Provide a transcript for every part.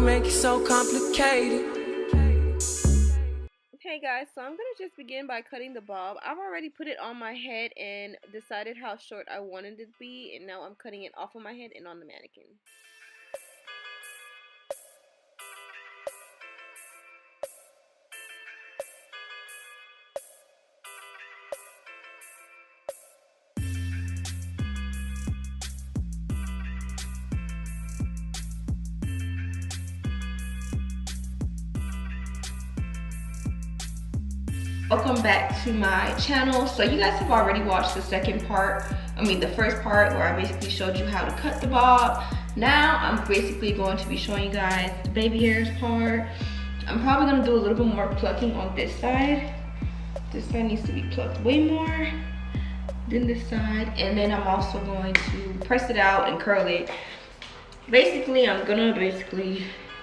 make it so complicated. Hey guys, so I'm gonna just begin by cutting the bob. I've already put it on my head and decided how short I wanted it to be, and now I'm cutting it off of my head and on the mannequin. Welcome back to my channel. So you guys have already watched the second part, the first part where I basically showed you how to cut the bob. Now I'm basically going to be showing you guys the baby hairs part. I'm probably going to do a little bit more plucking on this side. This side needs to be plucked way more than this side. And then I'm also going to press it out and curl it. Basically, I'm gonna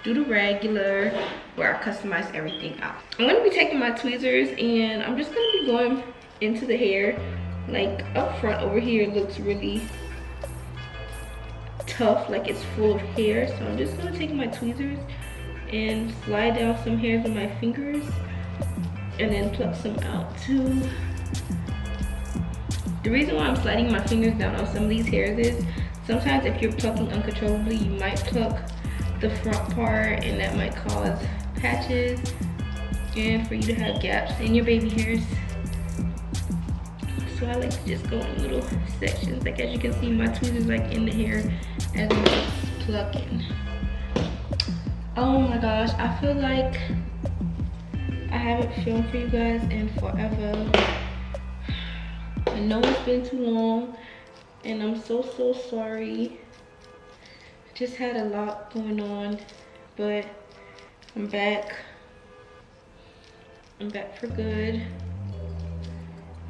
do the regular where I customize everything out. I'm gonna be taking my tweezers and I'm just gonna be going into the hair. Like up front over here looks really tough, like it's full of hair. So I'm just gonna take my tweezers and slide down some hairs with my fingers and then pluck some out too. The reason why I'm sliding my fingers down on some of these hairs is sometimes if you're plucking uncontrollably, you might pluck the front part and that might cause patches and for you to have gaps in your baby hairs. So I like to just go in little sections. Like as you can see, my tweezers like in the hair as I'm just plucking. Oh my gosh, I feel like I haven't filmed for you guys in forever. I know it's been too long and I'm so sorry. Just had a lot going on, but I'm back. I'm back for good.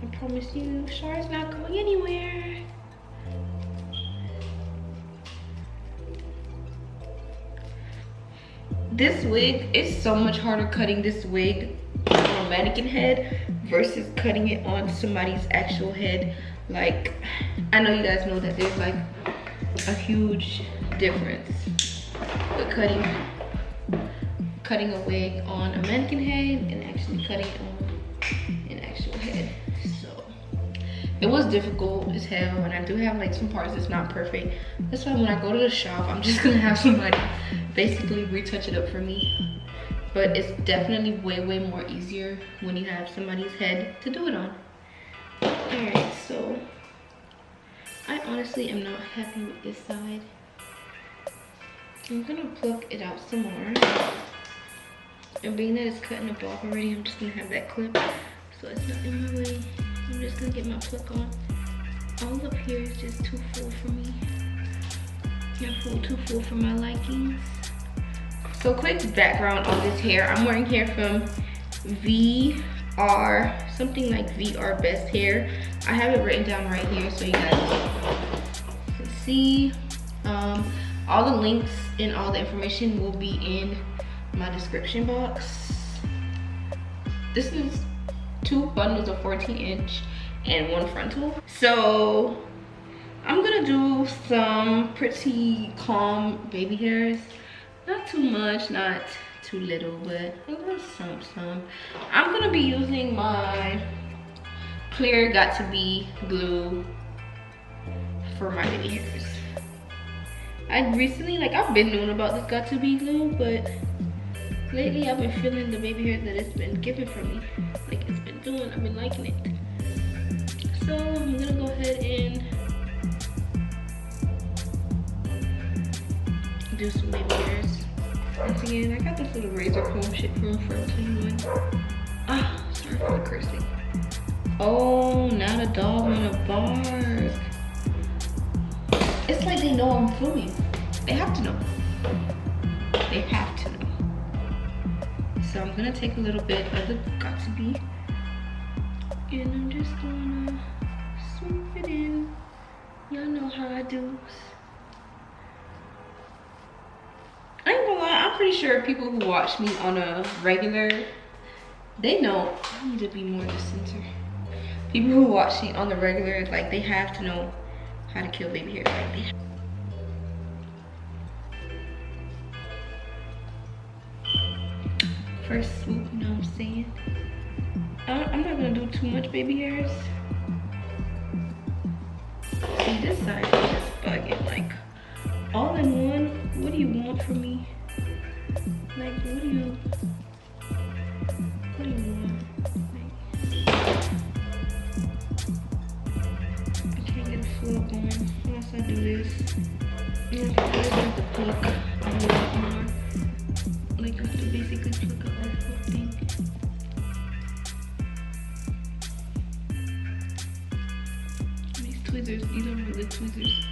I promise you, Shar's not going anywhere. This wig is so much harder cutting this wig on a mannequin head versus cutting it on somebody's actual head. Like, I know you guys know that there's like a huge difference with cutting a wig on a mannequin head and actually cutting it on an actual head. So it was difficult as hell, and I do have like some parts that's not perfect. That's why when I go to the shop, I'm just gonna have somebody basically retouch it up for me. But it's definitely way more easier when you have somebody's head to do it on. Alright, so I honestly am not happy with this side. I'm gonna pluck it out some more. And being that it's cutting a bob already, I'm just gonna have that clip so it's not in my way. I'm just gonna get my pluck on. All up here is just too full for me. Too full for my likings. So quick background on this hair. I'm wearing hair from something like Vrbest hair. I have it written down right here so you guys can see. All the links and all the information will be in my description box. This is 2 bundles of 14-inch and 1 frontal. So I'm gonna do some pretty calm baby hairs. Not too much, not too little, but a little some. I'm gonna be using my clear Got To Be glue for my baby hairs. I've been knowing about this Got To Be glue, but lately I've been feeling the baby hairs that it's been giving for me. Like it's been doing, I've been liking it. So I'm gonna go ahead and do some baby hairs. Once again, I got this little razor comb shit from FRONTAL. Sorry for the cursing. Oh, now the dog wanna bark. It's like they know I'm filming. They have to know. They have to know. So I'm gonna take a little bit of the Got To Be and I'm just gonna swoop it in. Y'all know how I do. I ain't gonna lie, I'm pretty sure people who watch me on a regular, they know I need to be more in the center. People who watch me on the regular, like they have to know how to kill baby hair correctly. first swoop, you know what I'm saying? I'm not gonna do too much baby hairs. See, this side is just bugging, like, all in one. What do you want from me? Like, what do you want? Like, I can't get the flow going unless I do this. And I have to pluck a little bit more. Like, I have to basically pluck up this whole thing. These tweezers, these are really good tweezers.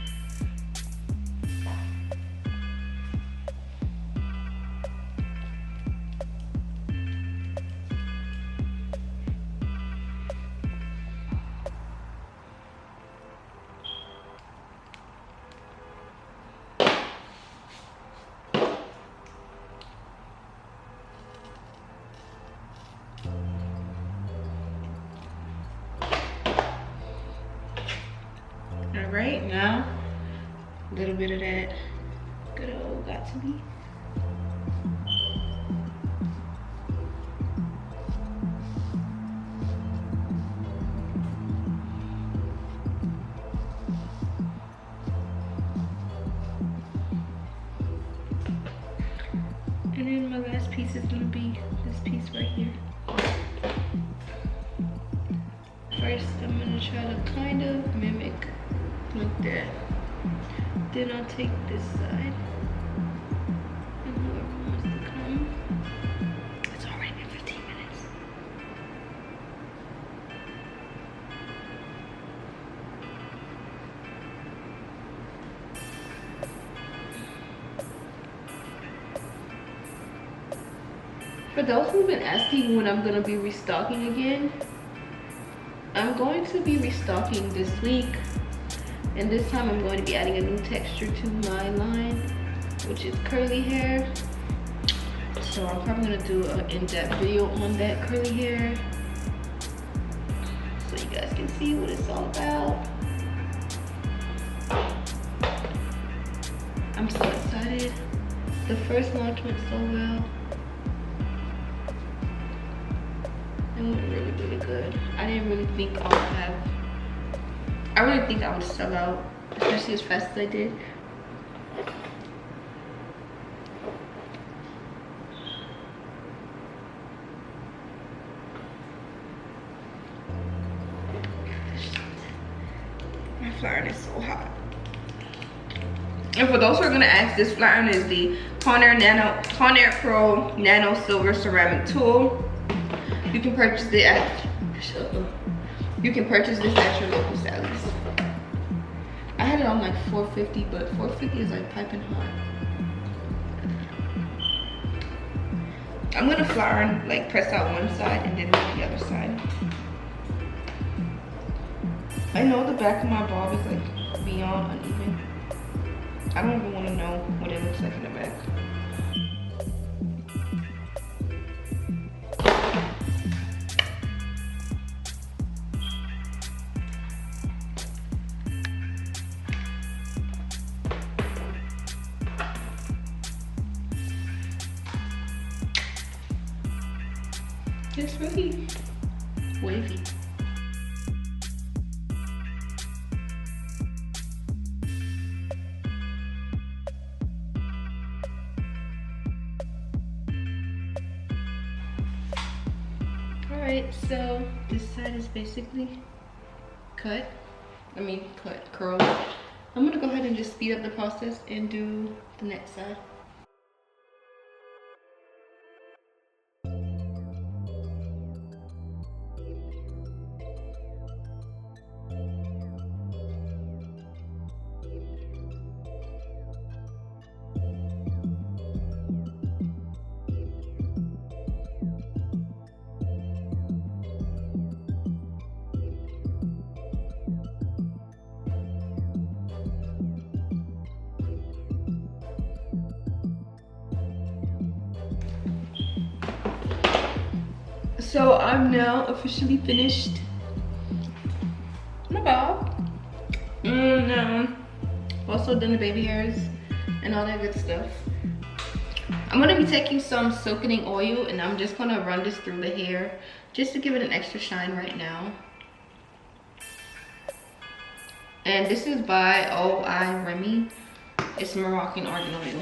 Alright, now a little bit of that good old got to be. And then my last piece is gonna be this piece right here. First, I'm gonna try to kind of mimic like that. Then I'll take this side. And whoever wants to come. It's already been 15 minutes. For those who've been asking when I'm gonna be restocking again, I'm going to be restocking this week. And this time I'm going to be adding a new texture to my line, which is curly hair. So I'm probably gonna do an in-depth video on that curly hair, so you guys can see what it's all about. I'm so excited. The first launch went so well. It went really, really good. I didn't really think I would have, I really think I would sell out, especially as fast as I did. My flat iron is so hot. And for those who are gonna ask, this flat iron is the Conair Pro Nano Silver Ceramic Tool. You can purchase it at your local Sally's. I had it on like $4.50, but $4.50 is like piping hot. I'm gonna flat iron, like press out one side and then the other side. I know the back of my bob is like beyond uneven. I don't even want to know what it looks like in the back. It's really wavy. Alright, so this side is basically curled. I'm gonna go ahead and just speed up the process and do the next side. So I'm now officially finished my bob. Also done the baby hairs and all that good stuff. I'm gonna be taking some silkening oil and I'm just gonna run this through the hair just to give it an extra shine right now. And this is by O.I. Remy. It's Moroccan argan oil.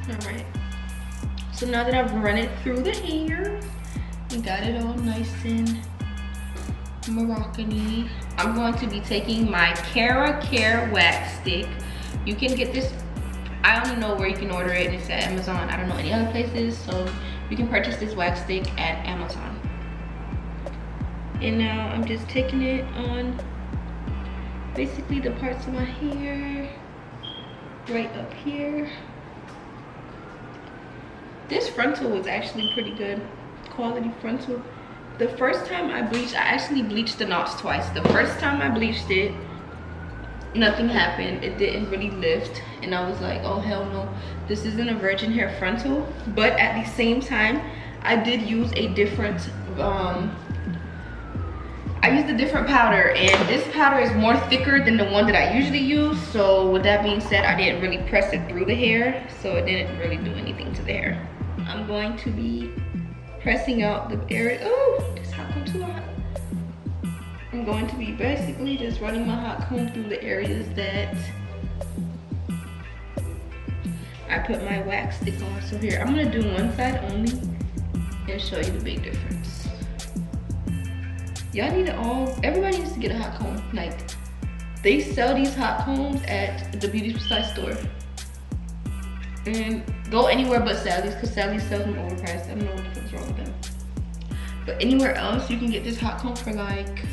Alright. So now that I've run it through the hair and got it all nice and Moroccan-y, I'm going to be taking my Cara Care wax stick. You can get this, I only know where you can order it. It's at Amazon. I don't know any other places, so you can purchase this wax stick at Amazon. And now I'm just taking it on basically the parts of my hair right up here. This frontal was actually pretty good quality frontal. The first time I bleached, I actually bleached the knots twice. The first time I bleached it, nothing happened. It didn't really lift, and I was like, oh hell no, this isn't a virgin hair frontal. But at the same time, I did use a different I used a different powder, and this powder is more thicker than the one that I usually use. So with that being said, I didn't really press it through the hair, so it didn't really do anything to the hair. I'm going to be pressing out the area. Oh, this hot comb too hot. I'm going to be basically just running my hot comb through the areas that I put my wax stick on. So here, I'm gonna do one side only and show you the big difference. Y'all need it all. Everybody needs to get a hot comb. Like, they sell these hot combs at the beauty supply store. And go anywhere but Sally's, because Sally's sells them overpriced. I don't know what the fuck's wrong with them. But anywhere else, you can get this hot comb for like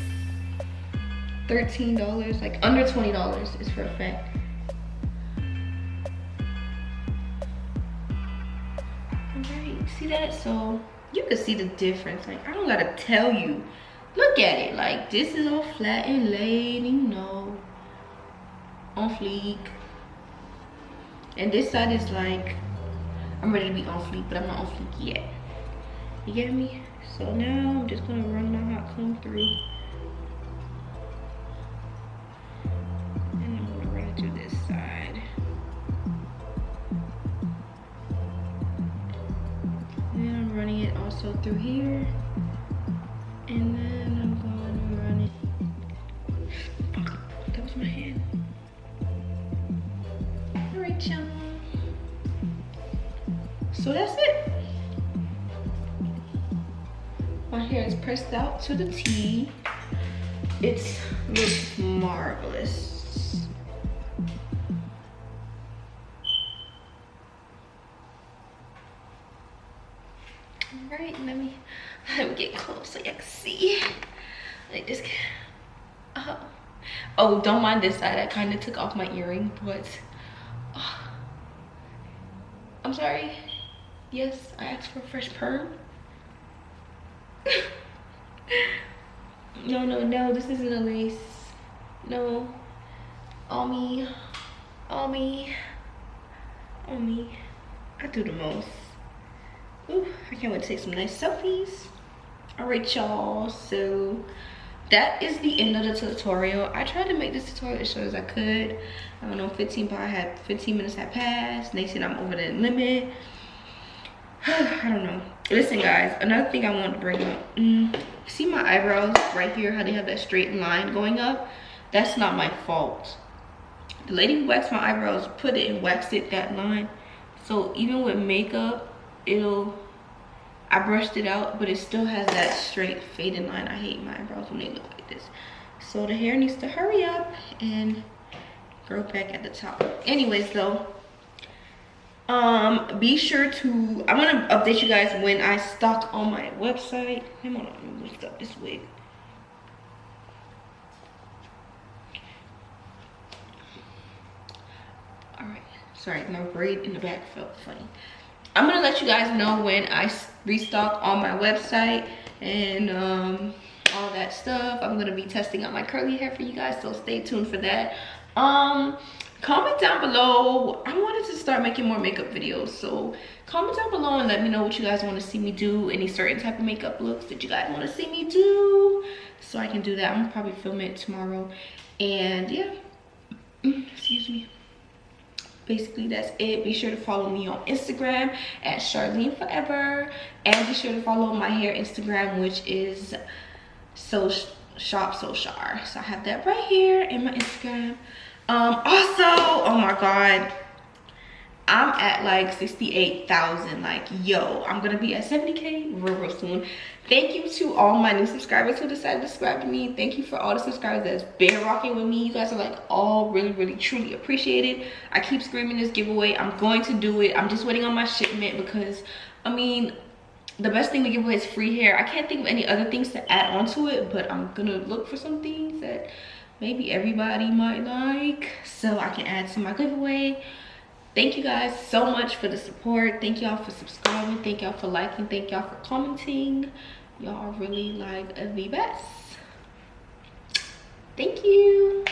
$13, like under $20 is for a fact. Alright, see that? So you can see the difference. Like, I don't gotta tell you. Look at it. Like, this is all flat and laid, you know, on fleek. And this side is like, I'm ready to be on fleek, but I'm not on fleek yet. You get me? So now I'm just gonna run my hot comb through. And I'm gonna run it through this side. And then I'm running it also through here. And then I'm going to run it. That was my hand. Alright, y'all. So that's it. My hair is pressed out to the T. It looks marvelous. Alright, let me get close so y'all can see. Like this. Oh, don't mind this side. I kind of took off my earring, but I'm sorry. Yes, I asked for a fresh perm. No, this isn't a lace. No. On me. I do the most. Ooh, I can't wait to take some nice selfies. Alright, y'all, so that is the end of the tutorial. I tried to make this tutorial as short as I could. I don't know, 15 minutes had passed. They said I'm over the limit. I don't know. Listen, guys, another thing I want to bring up. See my eyebrows right here, how they have that straight line going up? That's not my fault. The lady who waxed my eyebrows put it and waxed it that line. So even with makeup, I brushed it out, but it still has that straight faded line. I hate my eyebrows when they look like this. So the hair needs to hurry up and grow back at the top. Anyways, though, be sure to, I'm gonna update you guys when I stock on my website. Hold on, let me lift up this wig. All right, sorry, my braid in the back felt funny. I'm gonna let you guys know when I restock on my website and all that stuff. I'm gonna be testing out my curly hair for you guys, so stay tuned for that. comment down below. I wanted to start making more makeup videos, so comment down below and let me know what you guys want to see me do. Any certain type of makeup looks that you guys want to see me do, so I can do that. I'm gonna probably film it tomorrow. And yeah, excuse me, basically that's it. Be sure to follow me on Instagram at Charlene Forever, and be sure to follow my hair Instagram, which is Shop So Char. So I have that right here in my Instagram. Also, oh my god, I'm at like 68,000. Like, yo, I'm gonna be at 70K real soon. Thank you to all my new subscribers who decided to subscribe to me. Thank you for all the subscribers that's been rocking with me. You guys are like all really truly appreciated. I keep screaming this giveaway. I'm going to do it. I'm just waiting on my shipment because, I mean, the best thing to give away is free hair. I can't think of any other things to add on to it, but I'm gonna look for some things that maybe everybody might like, so I can add to my giveaway. Thank you guys so much for the support. Thank y'all for subscribing. Thank y'all for liking. Thank y'all for commenting. Y'all are really like the best. Thank you.